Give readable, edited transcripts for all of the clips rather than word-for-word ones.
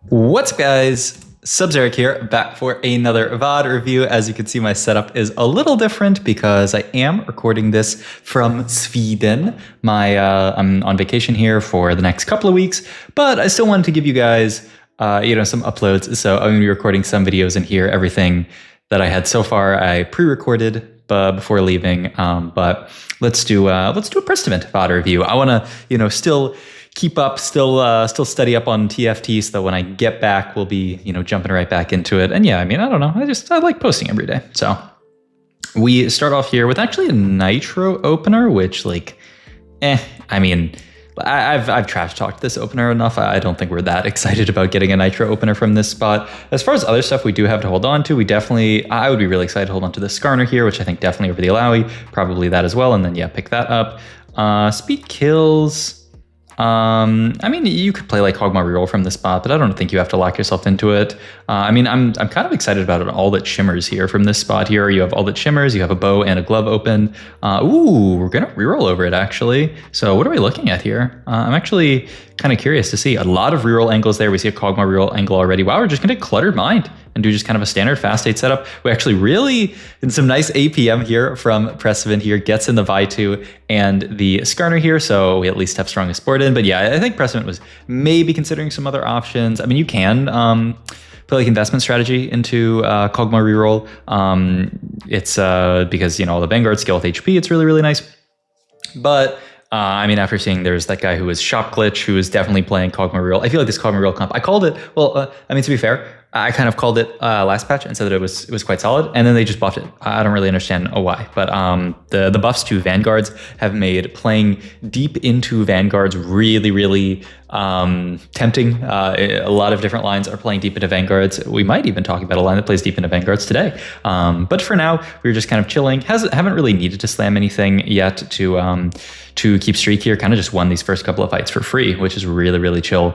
What's up, guys? Sub-Zeric here, back for another VOD review. As you can see, my setup is a little different because I am recording this from Sweden. I'm on vacation here for the next couple of weeks, but I still wanted to give you guys, some uploads. So I'm going to be recording some videos in here. Everything that I had so far, I pre-recorded before leaving. But let's do a Prestivent VOD review. I want to, still keep up, still study up on TFT, so that when I get back, we'll be, jumping right back into it. And yeah, I don't know. I like posting every day. So we start off here with actually a Nitro opener, which I've trash talked this opener enough. I don't think we're that excited about getting a Nitro opener from this spot. As far as other stuff we do have to hold on to, I would be really excited to hold on to the Skarner here, which I think definitely over the Alawi, probably that as well. And then, yeah, pick that up. Speed kills. You could play like Hogma Reroll from this spot, but I don't think you have to lock yourself into it. I'm kind of excited about it. All that shimmers here from this spot here. You have all that shimmers. You have a bow and a glove open. We're gonna reroll over it actually. So what are we looking at here? I'm actually kind of curious to see a lot of reroll angles there. We see a Hogma reroll angle already. Wow, we're just gonna Cluttered Mind and do just kind of a standard fast 8 setup. We actually really, in some nice APM here from Prestivent here, gets in the Vitu and the Skarner here, so we at least have strongest board in. But yeah, I think Prestivent was maybe considering some other options. You can play like investment strategy into Kog'Maw reroll. It's because, all the Vanguard skill with HP, it's really, really nice. But after seeing there's that guy who was Shop Glitch, who is definitely playing Kog'Maw reroll. I feel like this Kog'Maw reroll comp, I called it, to be fair, I kind of called it last patch and said that it was quite solid, and then they just buffed it. I don't really understand why, but the buffs to Vanguards have made playing deep into Vanguards really, really tempting. A lot of different lines are playing deep into Vanguards. We might even talk about a line that plays deep into Vanguards today. But for now, we're just kind of chilling. Haven't really needed to slam anything yet to keep streak here. Kind of just won these first couple of fights for free, which is really, really chill.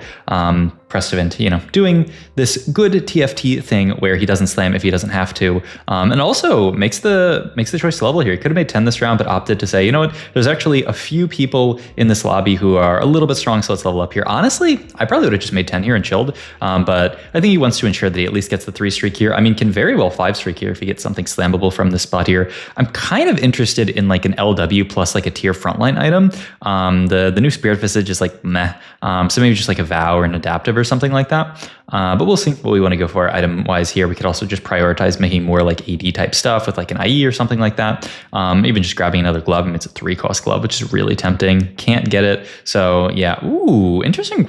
Prestivent, doing this good TFT thing where he doesn't slam if he doesn't have to, and also makes the choice to level here. He could have made 10 this round, but opted to say, you know what? There's actually a few people in this lobby who are a little bit strong, so let's level up here. Honestly, I probably would have just made 10 here and chilled, but I think he wants to ensure that he at least gets the 3 streak here. Can very well 5 streak here if he gets something slammable from this spot here. I'm kind of interested in like an LW plus like a tier frontline item. The new Spirit Visage is like meh, so maybe just like a Vow or an Adaptive or something like that. But we'll see what we want to go for item wise here. We could also just prioritize making more like AD type stuff with like an IE or something like that. Even just grabbing another glove. It's a 3-cost glove, which is really tempting. Can't get it. So yeah, ooh, interesting.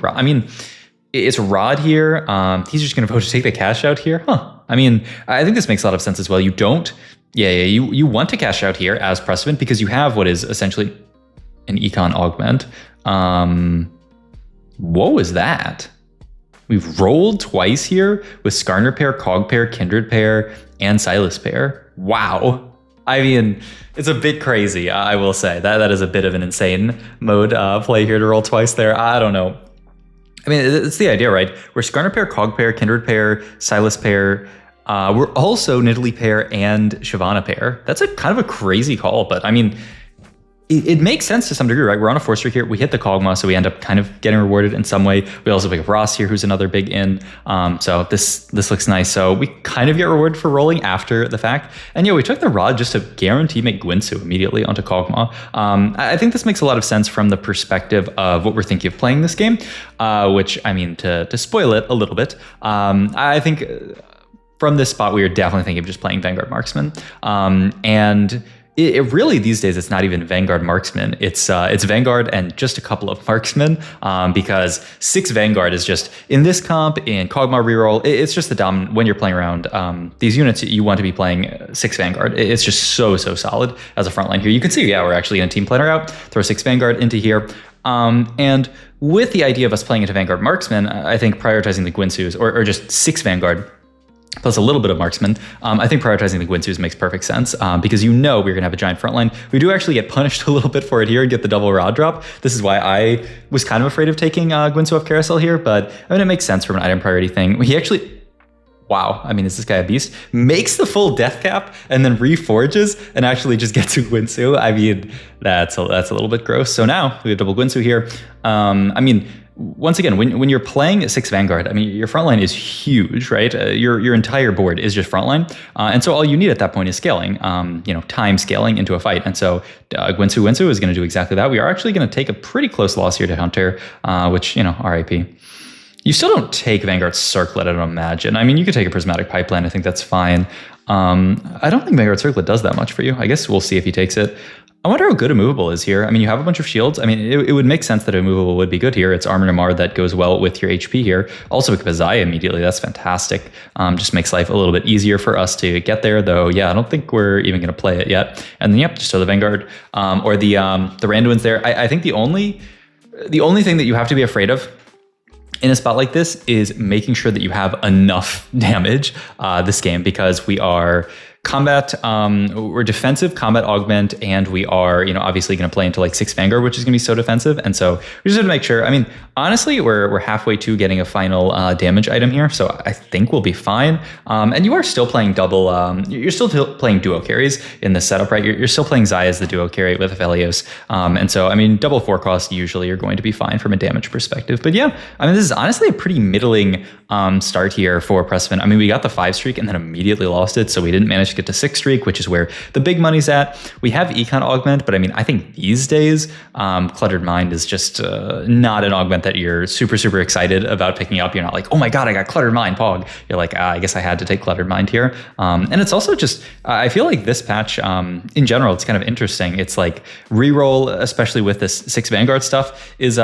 It's Rod here. He's just going to vote to take the cash out here. I think this makes a lot of sense as well. You don't, you want to cash out here as Prestivent because you have what is essentially an Econ Augment. What was that? We've rolled twice here with Skarner pair, Cog pair, Kindred pair, and Silas pair. Wow. It's a bit crazy, I will say. That is a bit of an insane mode play here to roll twice there. I don't know. It's the idea, right? We're Skarner pair, Cog pair, Kindred pair, Silas pair. We're also Nidalee pair and Shyvana pair. That's a kind of a crazy call, but it makes sense to some degree, right? We're on a 4 streak here. We hit the Kog'Maw, so we end up kind of getting rewarded in some way. We also pick up Ross here, who's another big in. So this looks nice. So we kind of get rewarded for rolling after the fact. And we took the Rod just to guarantee make Gwynsu immediately onto Kog'Maw. I think this makes a lot of sense from the perspective of what we're thinking of playing this game, which, to spoil it a little bit, I think from this spot, we are definitely thinking of just playing Vanguard Marksman. And it really, these days, it's not even Vanguard Marksman. It's Vanguard and just a couple of Marksmen, because 6 Vanguard is just, in this comp, in Kog'Maw reroll, it's just the dominant, when you're playing around these units, you want to be playing 6 Vanguard. It's just so solid as a frontline here. You can see, we're actually in a team planner out, throw 6 Vanguard into here. And with the idea of us playing into Vanguard Marksman, I think prioritizing the Gwynsus, or just 6 Vanguard, plus a little bit of Marksman, I think prioritizing the Gwynsus makes perfect sense, because we're going to have a giant front line. We do actually get punished a little bit for it here and get the double Rod drop. This is why I was kind of afraid of taking Gwynsu off Carousel here, but it makes sense from an item priority thing. He actually wow, I mean, is this guy a beast? Makes the full death cap and then reforges and actually just gets a Guinsu. I mean, that's a little bit gross. So now we have double Guinsu here. I mean, once again, when you're playing 6 Vanguard, I mean, your frontline is huge, right? Your entire board is just frontline. And so all you need at that point is scaling, time scaling into a fight. And so Guinsu is going to do exactly that. We are actually going to take a pretty close loss here to Hunter, which, RIP. You still don't take Vanguard Circlet, I don't imagine. I mean, you could take a Prismatic Pipeline. I think that's fine. I don't think Vanguard Circlet does that much for you. I guess we'll see if he takes it. I wonder how good Immovable is here. I mean, you have a bunch of shields. I mean, it would make sense that Immovable would be good here. It's Armor Namar that goes well with your HP here. Also, pick up a Zaya immediately. That's fantastic. Just makes life a little bit easier for us to get there, though. Yeah, I don't think we're even going to play it yet. And then, just throw the Vanguard or the Randuin's there. I think the only thing that you have to be afraid of in a spot like this is making sure that you have enough damage this game, because we are combat, we're defensive combat augment, and we are, obviously going to play into like 6 Vanguard, which is going to be so defensive. And so we just have to make sure. I mean, honestly, we're halfway to getting a final damage item here, so I think we'll be fine. And you are still playing double, you're still playing duo carries in this setup, right? You're still playing Zaya as the duo carry with Aphelios. And so, I mean, double 4 cost, usually you're going to be fine from a damage perspective. But yeah, I mean, this is honestly a pretty middling start here for Prestivent. I mean, we got the 5 streak and then immediately lost it, so we didn't manage to get to 6 streak, which is where the big money's at. We have Econ Augment, but I mean, I think these days, Cluttered Mind is just not an augment that you're super, super excited about picking up. You're not like, oh my god, I got Cluttered Mind, Pog. You're like, I guess I had to take Cluttered Mind here. And it's also just, I feel like this patch, in general, it's kind of interesting. It's like Reroll, especially with this 6 Vanguard stuff, is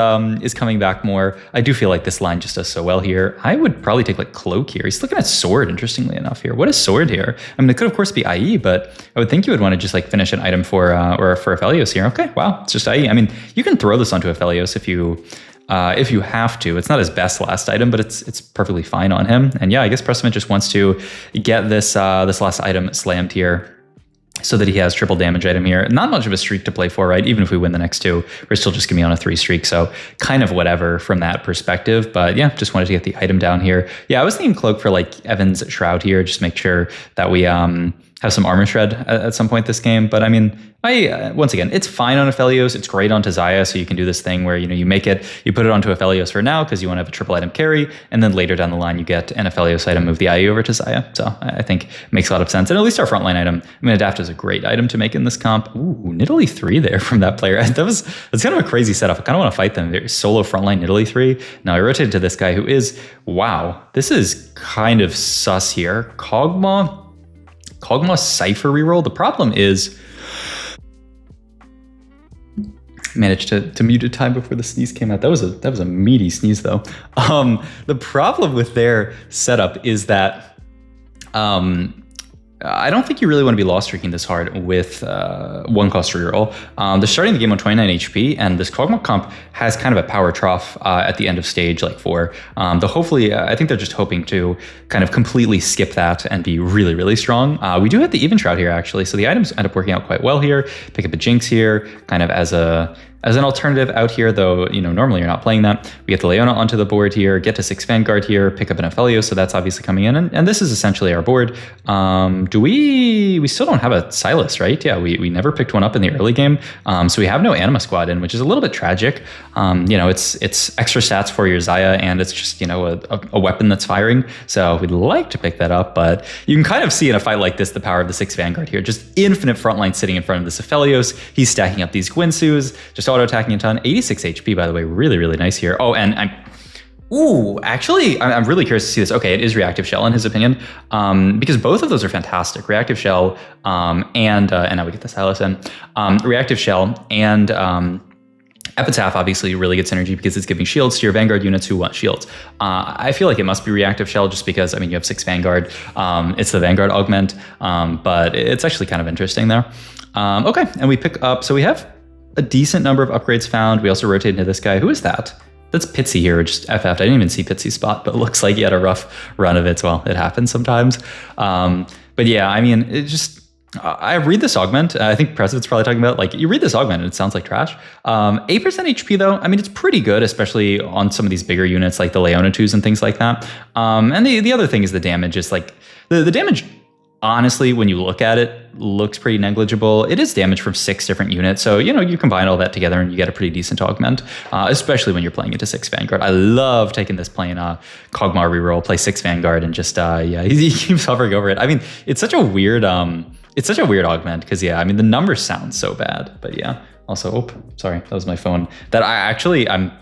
coming back more. I do feel like this line just does so well here. I would probably take like Cloak here. He's looking at Sword, interestingly enough here. What is Sword here? I mean, it could of course be IE, but I would think you would want to just like finish an item for Aphelios here. Okay, wow, it's just IE. I mean, you can throw this onto Aphelios if you have to. It's not his best last item, but it's perfectly fine on him. And yeah, I guess Prestivent just wants to get this last item slammed here, so that he has triple damage item here. Not much of a streak to play for, right? Even if we win the next 2, we're still just gonna be on a 3 streak. So kind of whatever from that perspective. But yeah, just wanted to get the item down here. Yeah, I was thinking Cloak for like Evan's Shroud here. Just make sure that we have some armor shred at some point this game. But I mean, once again, it's fine on Aphelios. It's great onto Zaya, so you can do this thing where, you make it, you put it onto Aphelios for now because you want to have a triple item carry, and then later down the line you get an Aphelios item, move the IE over to Zaya. So I think it makes a lot of sense. And at least our frontline item, I mean, Adapt is a great item to make in this comp. Ooh, Nidalee 3 there from that player. That's kind of a crazy setup. I kind of want to fight them. They're solo frontline Nidalee 3. Now I rotated to this guy who is, wow, this is kind of sus here. Kog'Maw Cypher reroll. The problem is, managed to mute a time before the sneeze came out. That was a meaty sneeze though. The problem with their setup is that I don't think you really want to be lost streaking this hard with 1 cost reroll. They're starting the game on 29 HP, and this Kog'Maw comp has kind of a power trough at the end of stage like 4. Though hopefully, I think they're just hoping to kind of completely skip that and be really, really strong. We do have the Even Shroud here actually, so the items end up working out quite well here. Pick up a Jinx here, kind of as an alternative out here, though, normally you're not playing that. We get the Leona onto the board here, get to 6 Vanguard here, pick up an Aphelios, so that's obviously coming in, and this is essentially our board. We still don't have a Silas, right? Yeah, we never picked one up in the early game, so we have no Anima Squad in, which is a little bit tragic. It's extra stats for your Zaya, and it's just, a weapon that's firing, so we'd like to pick that up, but you can kind of see in a fight like this the power of the 6 Vanguard here, just infinite frontline sitting in front of this Aphelios. He's stacking up these Guinsus, just auto-attacking a ton. 86 HP, by the way, really, really nice here. Oh, and I'm really curious to see this. Okay, it is Reactive Shell in his opinion, because both of those are fantastic. Reactive Shell and now we get the Silas in. Reactive Shell and Epitaph obviously really good synergy because it's giving shields to your Vanguard units who want shields. I feel like it must be Reactive Shell just because, I mean, you have 6 Vanguard. It's the Vanguard Augment, but it's actually kind of interesting there. Okay, and we pick up, so we have a decent number of upgrades found. We also rotate into this guy. Who is that? That's Pitsy here, just FF'd. I didn't even see Pitsy's spot, but it looks like he had a rough run of it. Well, it happens sometimes. But yeah, I mean, it just, I read this augment. I think Prestivent's probably talking about, like, you read this augment and it sounds like trash. 8% HP though, I mean, it's pretty good, especially on some of these bigger units like the Leona 2s and things like that. And the other thing is the damage is like, the damage, honestly, when you look at it, looks pretty negligible. It is damage from 6 different units. So, you know, you combine all that together and you get a pretty decent augment, especially when you're playing into 6 Vanguard. I love taking this playing Kog'Maw reroll, play 6 Vanguard, and just, yeah, he keeps hovering over it. I mean, it's such a weird augment because, yeah, I mean, the numbers sound so bad. But yeah, also, oh, sorry, that was my phone. I'm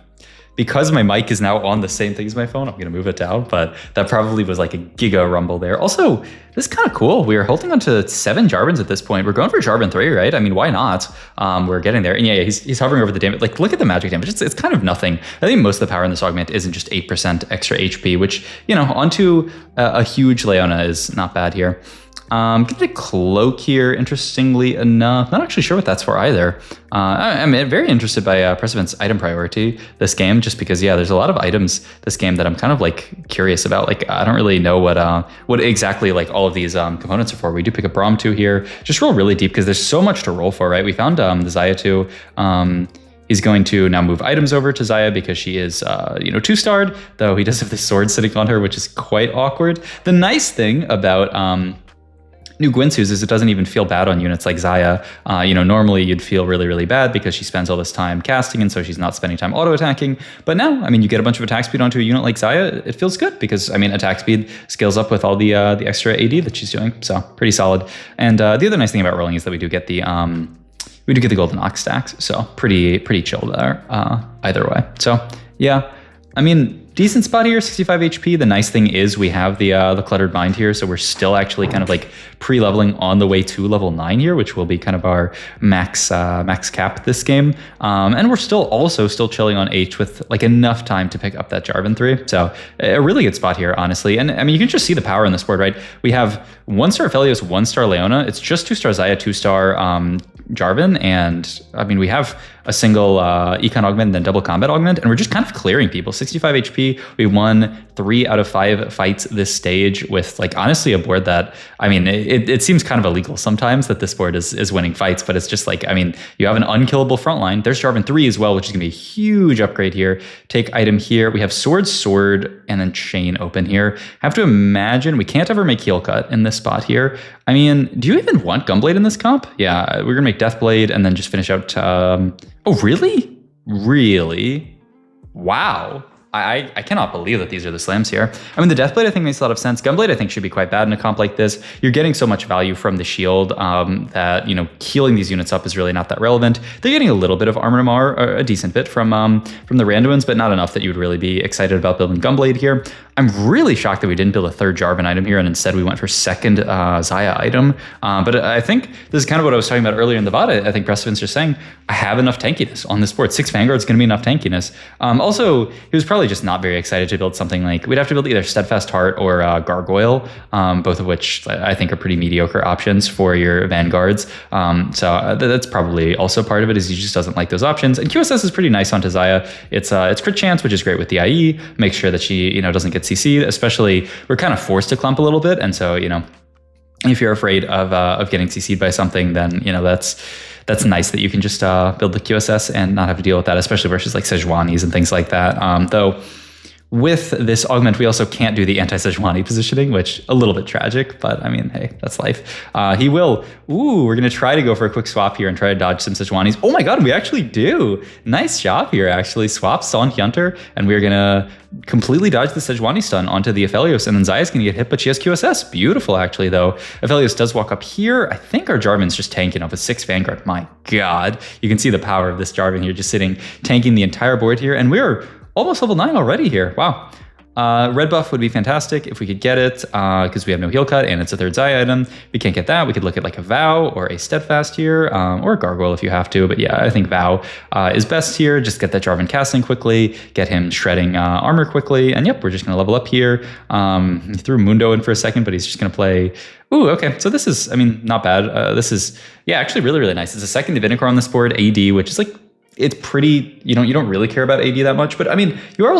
because my mic is now on the same thing as my phone, I'm going to move it down, but that probably was like a giga rumble there. Also, this is kind of cool. We are holding on to 7 Jarvans at this point. We're going for Jarvan 3, right? I mean, why not? We're getting there. And yeah, he's hovering over the damage. Like, look at the magic damage. It's kind of nothing. I think most of the power in this augment isn't just 8% extra HP, which, you know, onto a huge Leona is not bad here. Get a cloak here, interestingly enough. Not actually sure what that's for either. I'm very interested by Prestivent's item priority this game, just because, yeah, there's a lot of items this game that I'm kind of like curious about. Like, I don't really know what exactly like all of these components are for. We do pick a Braum 2 here. Just roll really deep because there's so much to roll for, right? We found the Xayah 2. He's going to now move items over to Xayah because she is, 2-starred, though he does have this sword sitting on her, which is quite awkward. The nice thing about New Gwynsu's is it doesn't even feel bad on units like Xayah. Normally you'd feel really, really bad because she spends all this time casting, and so she's not spending time auto-attacking. But now, I mean, you get a bunch of attack speed onto a unit like Xayah, it feels good because, I mean, attack speed scales up with all the extra AD that she's doing, so pretty solid. And the other nice thing about rolling is that we do get the golden ox stacks, so pretty chill there either way. So yeah, I mean, decent spot here, 65 HP. The nice thing is we have the Cluttered Mind here, so we're still actually kind of like pre-leveling on the way to level 9 here, which will be kind of our max cap this game. And we're still chilling on H with like enough time to pick up that Jarvan 3. So a really good spot here, honestly. And I mean, you can just see the power in this board, right? We have 1-star Aphelios, 1-star Leona. It's just 2-star Xayah, 2-star Jarvan, and I mean, we have a single econ augment and then double combat augment, and we're just kind of clearing people. 65 HP. We won 3 out of 5 fights this stage with, like, honestly, a board that, I mean, it seems kind of illegal sometimes that this board is winning fights, but it's just like, I mean, you have an unkillable front line. There's Jarvan 3 as well, which is gonna be a huge upgrade here. Take item here. We have sword, and then chain open here. Have to imagine we can't ever make heel cut in this spot here. I mean, do you even want Gunblade in this comp? Yeah, we're gonna make Deathblade and then just finish out. Oh, really? Really? Wow. I cannot believe that these are the slams here. I mean, the Deathblade I think makes a lot of sense. Gunblade I think should be quite bad in a comp like this. You're getting so much value from the shield that, you know, healing these units up is really not that relevant. They're getting a little bit of armor MR, a decent bit from the randoms, but not enough that you would really be excited about building Gunblade here. I'm really shocked that we didn't build a 3rd Jarvan item here and instead we went for 2nd Xayah item. But I think this is kind of what I was talking about earlier in the VOD. I think Prestivent's just saying, I have enough tankiness on this board. 6 Vanguard is going to be enough tankiness. Also, he was probably just not very excited to build something like, we'd have to build either Steadfast Heart or Gargoyle, both of which I think are pretty mediocre options for your Vanguards. So that's probably also part of it, is he just doesn't like those options. And QSS is pretty nice onto Xayah. It's crit chance, which is great with the IE. Make sure that she, doesn't get CC'd, especially we're kind of forced to clump a little bit. And so, if you're afraid of getting CC'd by something, then, that's nice that you can just build the QSS and not have to deal with that, especially versus like Sejuani's and things like that. Though with this augment, we also can't do the anti-Sejuani positioning, which a little bit tragic, but I mean, hey, that's life. He will. Ooh, we're going to try to go for a quick swap here and try to dodge some Sejuani's. Oh my God, we actually do. Nice job here, actually. Swap Son Hunter, and we're going to completely dodge the Sejuani stun onto the Aphelios, and then Xayah's going to get hit, but she has QSS. Beautiful, actually, though. Aphelios does walk up here. I think our Jarvan's just tanking off a 6 Vanguard. My God. You can see the power of this Jarvan here, just sitting, tanking the entire board here, and we're almost level 9 already here. Wow. Red buff would be fantastic if we could get it, because we have no heal cut and it's a 3rd Xayah item. We can't get that. We could look at like a Vow or a Steadfast here, or a Gargoyle if you have to. But yeah, I think Vow is best here. Just get that Jarvan casting quickly, get him shredding armor quickly. And yep, we're just going to level up here. He threw Mundo in for a second, but he's just going to play. Ooh, okay. So this is, I mean, not bad. This is, yeah, actually really, really nice. It's a 2nd Divinicore on this board, AD, which is like it's pretty, you don't really care about AD that much, but I mean, you're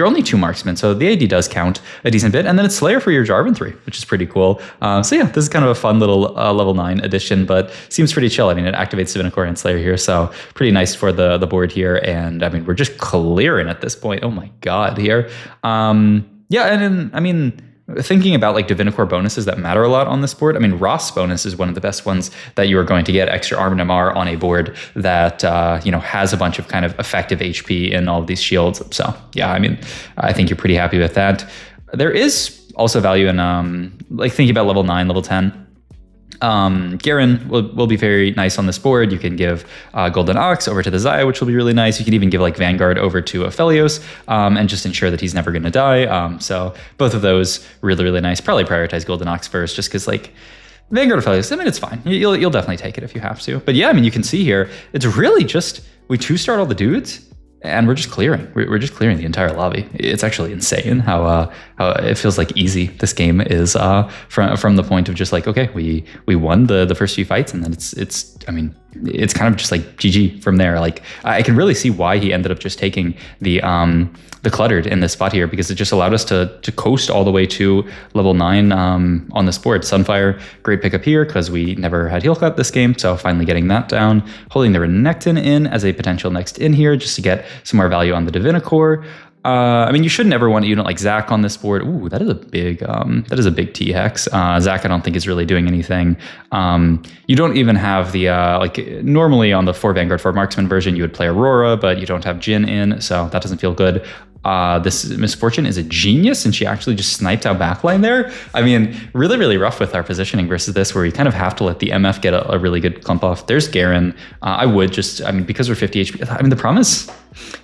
only 2 marksmen, so the AD does count a decent bit, and then it's Slayer for your Jarvan 3, which is pretty cool. So yeah, this is kind of a fun little level 9 addition, but seems pretty chill. I mean, it activates Divinacor and Slayer here, so pretty nice for the board here, and I mean, we're just clearing at this point. Oh my god, here. Yeah, and then, I mean, thinking about like Divinicore bonuses that matter a lot on this board, I mean, Ross bonus is one of the best ones that you are going to get. Extra Arm and MR on a board that has a bunch of kind of effective HP in all of these shields. So yeah, I mean, I think you're pretty happy with that. There is also value in like thinking about level 9, level 10. Garen will be very nice on this board. You can give Golden Ox over to the Xayah, which will be really nice. You can even give like Vanguard over to Aphelios and just ensure that he's never going to die. So both of those really, really nice. Probably prioritize Golden Ox first just because like Vanguard Aphelios, I mean, it's fine. You'll definitely take it if you have to. But yeah, I mean, you can see here, it's really just, we 2-start all the dudes and we're just clearing. We're just clearing the entire lobby. It's actually insane how it feels like easy this game is from the point of just like, okay, we won the first few fights, and then it's I mean, it's kind of just like GG from there. Like I can really see why he ended up just taking the cluttered in this spot here, because it just allowed us to coast all the way to level 9 on this board. Sunfire, great pickup here because we never had heal cut this game, so finally getting that down. Holding the Renekton in as a potential next in here just to get some more value on the Divinicore. I mean, you shouldn't ever want a unit like Zac on this board. Ooh, that is a big T-Hex. Zac, I don't think is really doing anything. You don't even have the, like normally on the 4 Vanguard 4 Marksman version, you would play Aurora, but you don't have Jhin in, so that doesn't feel good. This Misfortune is a genius, and she actually just sniped out backline there. I mean, really, really rough with our positioning versus this, where we kind of have to let the MF get a really good clump off. There's Garen. I would just, I mean, because we're 50 HP, I mean, the problem is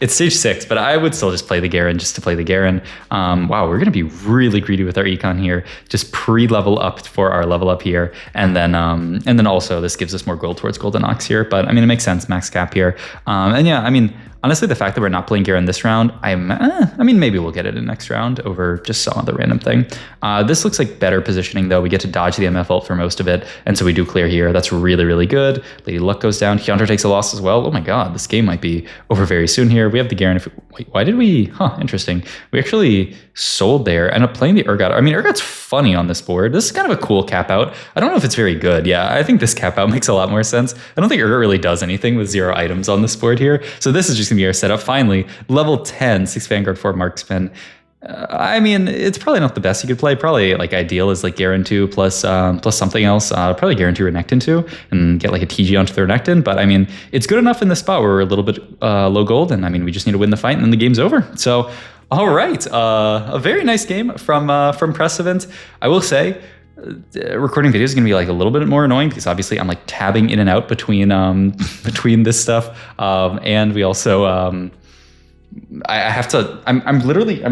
it's stage 6, but I would still just play the Garen just to play the Garen. Wow, we're going to be really greedy with our econ here. Just pre-level up for our level up here. And then also this gives us more gold towards Golden Ox here. But I mean, it makes sense, max cap here. And yeah, I mean, honestly, the fact that we're not playing Garen this round, I mean, maybe we'll get it in next round over just some other random thing. This looks like better positioning, though. We get to dodge the MF ult for most of it, and so we do clear here. That's really, really good. Lady Luck goes down. Hyunter takes a loss as well. Oh my god, this game might be over very soon here. We have the Garen. Wait, why did we? Huh, interesting. We actually sold there. Ended up playing the Urgot. I mean, Urgot's funny on this board. This is kind of a cool cap out. I don't know if it's very good. Yeah, I think this cap out makes a lot more sense. I don't think Urgot really does anything with 0 items on this board here. So this is just gonna be our setup. Finally, level 10, 6 Vanguard 4 Marksman. I mean, it's probably not the best you could play. Probably like ideal is like Garen 2 plus something else. Probably Garen 2 Renekton 2 and get like a TG onto the Renekton. But I mean, it's good enough in this spot where we're a little bit low gold, and I mean, we just need to win the fight and then the game's over. So, all right, a very nice game from Prestivent. I will say, recording videos is going to be like a little bit more annoying because obviously I'm like tabbing in and out between between this stuff, and we also I have to, I'm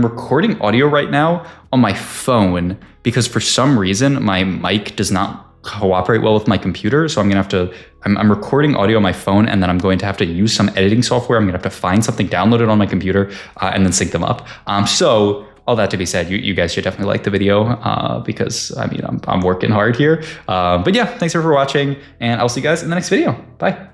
recording audio right now on my phone because for some reason my mic does not cooperate well with my computer. So I'm going to have to, I'm recording audio on my phone, and then I'm going to have to use some editing software. I'm going to have to find something downloaded on my computer and then sync them up. So all that to be said, you guys should definitely like the video because I mean, I'm working hard here. But yeah, thanks for watching, and I'll see you guys in the next video. Bye.